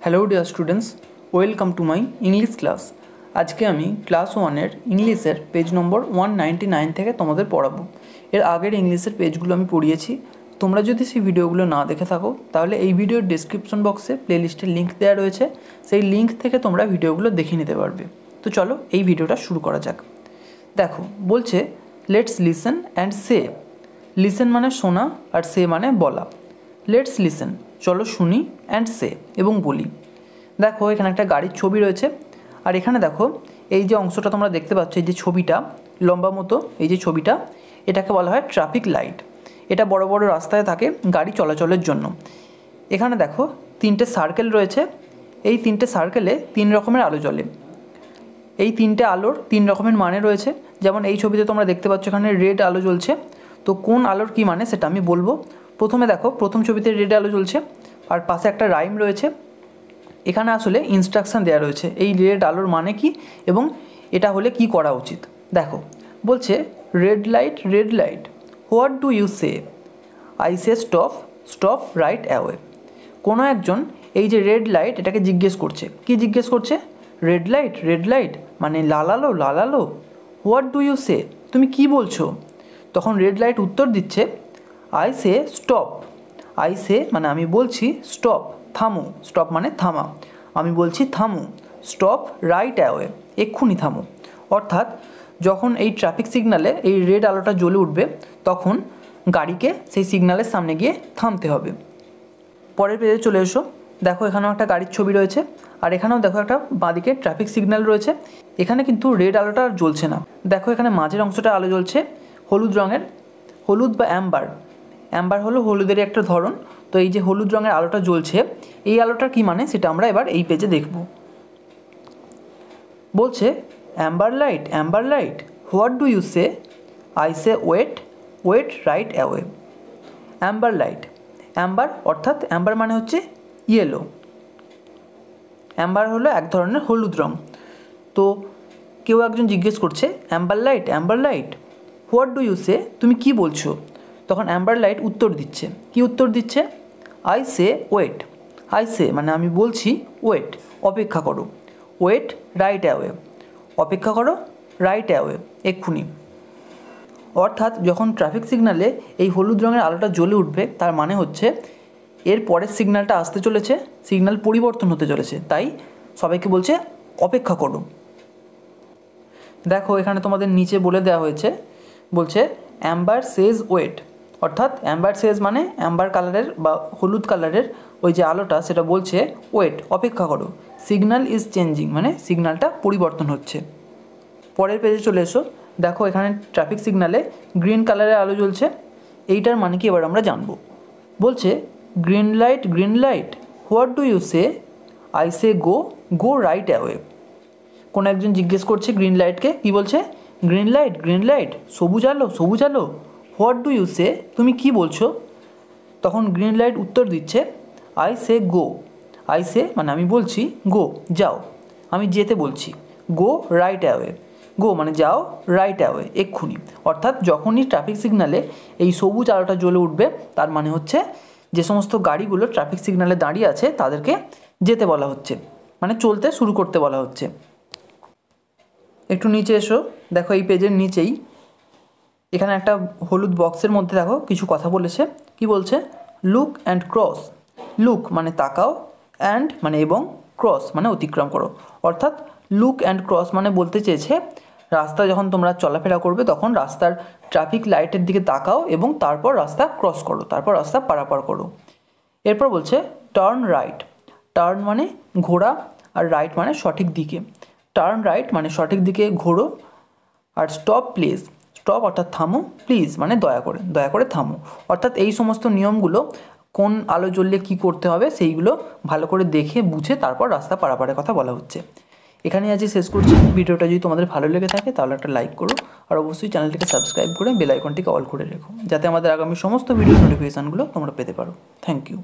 Hello dear students, welcome to my English class. আজকে আমি class 1-এর ইংলিশের পেজ নম্বর 199 থেকে তোমাদের পড়াবো। এর আগের ইংলিশের পেজগুলো আমি পড়িয়েছি। তোমরা যদি সেই ভিডিওগুলো না দেখে থাকো তাহলে এই ভিডিওর ডেসক্রিপশন বক্সে প্লেলিস্টের লিঙ্ক দেওয়া রয়েছে, সেই লিঙ্ক থেকে তোমরা ভিডিওগুলো দেখে নিতে পারবে। তো চলো এই ভিডিওটা শুরু করা যাক। দেখো বলছে let's listen and say. Listen মানে শোনা আর সে মানে বলা। লেটস লিসেন, চলো শুনি, অ্যান্ড সে এবং বলি। দেখো এখানে একটা গাড়ির ছবি রয়েছে, আর এখানে দেখো এই যে অংশটা তোমরা দেখতে পাচ্ছ, এই যে ছবিটা লম্বা মতো, এই যে ছবিটা, এটাকে বলা হয় ট্রাফিক লাইট। এটা বড় বড় রাস্তায় থাকে গাড়ি চলাচলের জন্য। এখানে দেখো তিনটে সার্কেল রয়েছে, এই তিনটে সার্কেলে তিন রকমের আলো জ্বলে। এই তিনটে আলোর তিন রকমের মানে রয়েছে। যেমন এই ছবিতে তোমরা দেখতে পাচ্ছ এখানে রেড আলো জ্বলছে, তো কোন আলোর কী মানে সেটা আমি বলবো। প্রথমে দেখো প্রথম ছবিতে রেড আলো জ্বলছে আর পাশে একটা রাইম রয়েছে। এখানে আসলে ইনস্ট্রাকশান দেওয়া রয়েছে এই রেড আলোর মানে কি এবং এটা হলে কি করা উচিত। দেখো বলছে red light what do you say? I say stop, stop right away. কোনো একজন এই যে রেড লাইট এটাকে জিজ্ঞেস করছে, কি জিজ্ঞেস করছে? রেড লাইট মানে লাল আলো। হোয়াট ডু ইউ সে, তুমি কি বলছো? তখন রেড লাইট উত্তর দিচ্ছে I say stop. I say মানে আমি বলছি, স্টপ থামো, স্টপ মানে থামা, আমি বলছি থামো। স্টপ রাইট অ্যাওয়ে, এক্ষুনি থামো। অর্থাৎ যখন এই ট্রাফিক সিগনালে এই রেড আলোটা জ্বলে উঠবে তখন গাড়িকে সেই সিগন্যালের সামনে গিয়ে থামতে হবে। পরের পেজে চলে এসো। দেখো এখানেও একটা গাড়ির ছবি রয়েছে, আর এখানেও দেখো একটা বাঁদিকে ট্রাফিক সিগন্যাল রয়েছে। এখানে কিন্তু রেড আলোটা আর জ্বলছে না। দেখো এখানে মাঝের অংশটা আলো জ্বলছে হলুদ রঙের, হলুদ বা অ্যাম্বার। অ্যাম্বার হলো হলুদেরই একটা ধরন। তো এই যে হলুদ রঙের আলোটা জ্বলছে, এই আলোটার কী মানে সেটা আমরা এবার এই পেজে দেখব। বলছে amber light what do you say? I say wait right away. Amber light, amber অর্থাৎ অ্যাম্বার মানে হচ্ছে ইয়েলো। অ্যাম্বার হলো এক ধরনের হলুদ রঙ। তো কেউ একজন জিজ্ঞেস করছে amber light what do you say, তুমি কি বলছো? তখন অ্যাম্বার লাইট উত্তর দিচ্ছে, কি উত্তর দিচ্ছে? I say wait. I say মানে আমি বলছি, ওয়েট অপেক্ষা করো, ওয়েট রাইট অ্যাওয়ে, অপেক্ষা করো রাইট অ্যাওয়ে, এক্ষুনি। অর্থাৎ যখন ট্রাফিক সিগনালে এই হলুদ রঙের আলোটা জ্বলে উঠবে তার মানে হচ্ছে এর পরের সিগন্যালটা আসতে চলেছে, সিগন্যাল পরিবর্তন হতে চলেছে, তাই সবাইকে বলছে অপেক্ষা করো। দেখো এখানে তোমাদের নিচে বলে দেওয়া হয়েছে, বলছে অ্যাম্বার সেজ ওয়েট। অর্থাৎ অ্যাম্বার সেজ মানে অ্যাম্বার কালারের বা হলুদ কালারের ওই যে আলোটা সেটা বলছে ওয়েট অপেক্ষা করো। সিগন্যাল ইজ চেঞ্জিং মানে সিগন্যালটা পরিবর্তন হচ্ছে। পরের পেজে চলে এসো। দেখো এখানে ট্রাফিক সিগন্যালে গ্রিন কালারের আলো জ্বলছে, এইটার মানে কি এবার আমরা জানবো। বলছে green light what do you say? I say go right away. কোনো একজন জিজ্ঞেস করছে গ্রিন লাইটকে, কি বলছে? গ্রিন লাইট সবুজ আলো। হোয়াট ডু ইউ সে, তুমি কি বলছো? তখন গ্রিন লাইট উত্তর দিচ্ছে I say go. I say মানে আমি বলছি, গো যাও, আমি যেতে বলছি। গো রাইট অ্যাওয়ে, গো মানে যাও, রাইট অ্যাওয়ে এক্ষুনি। অর্থাৎ যখনই ট্রাফিক সিগনালে এই সবুজ আলোটা জ্বলে উঠবে তার মানে হচ্ছে যে সমস্ত গাড়িগুলো ট্রাফিক সিগনালে দাঁড়িয়ে আছে তাদেরকে যেতে বলা হচ্ছে, মানে চলতে শুরু করতে বলা হচ্ছে। একটু নিচে এসো। দেখো এই পেজের নিচেই এখানে একটা হলুদ বক্সের মধ্যে দেখো কিছু কথা বলেছে। কি বলছে? Look and cross. লুক মানে তাকাও, অ্যান্ড মানে এবং, ক্রস মানে অতিক্রম করো। অর্থাৎ লুক অ্যান্ড ক্রস মানে বলতে চেয়েছে রাস্তা যখন তোমরা চলাফেরা করবে তখন রাস্তার ট্রাফিক লাইটের দিকে তাকাও এবং তারপর রাস্তা ক্রস করো, তারপর রাস্তা পারাপার করো। এরপর বলছে টার্ন রাইট। টার্ন মানে ঘোরা আর রাইট মানে সঠিক দিকে। টার্ন রাইট মানে সঠিক দিকে ঘোরো। আর স্টপ প্লিজ, স্টপ অর্থাৎ থামো, প্লিজ মানে দয়া করে থামো। অর্থাৎ এই সমস্ত নিয়মগুলো কোন আলো জ্বললে কী করতে হবে সেইগুলো ভালো করে দেখে বুঝে তারপর রাস্তা পারাপারের কথা বলা হচ্ছে। এখানে আজকে শেষ করছি। ভিডিওটা যদি তোমাদের ভালো লেগে থাকে তাহলে একটা লাইক করো, আর অবশ্যই চ্যানেলটিকে সাবস্ক্রাইব করে বেল আইকনটিকে অল করে রেখো যাতে আমাদের আগামী সমস্ত ভিডিও নোটিফিকেশানগুলো তোমরা পেতে পারো। Thank you.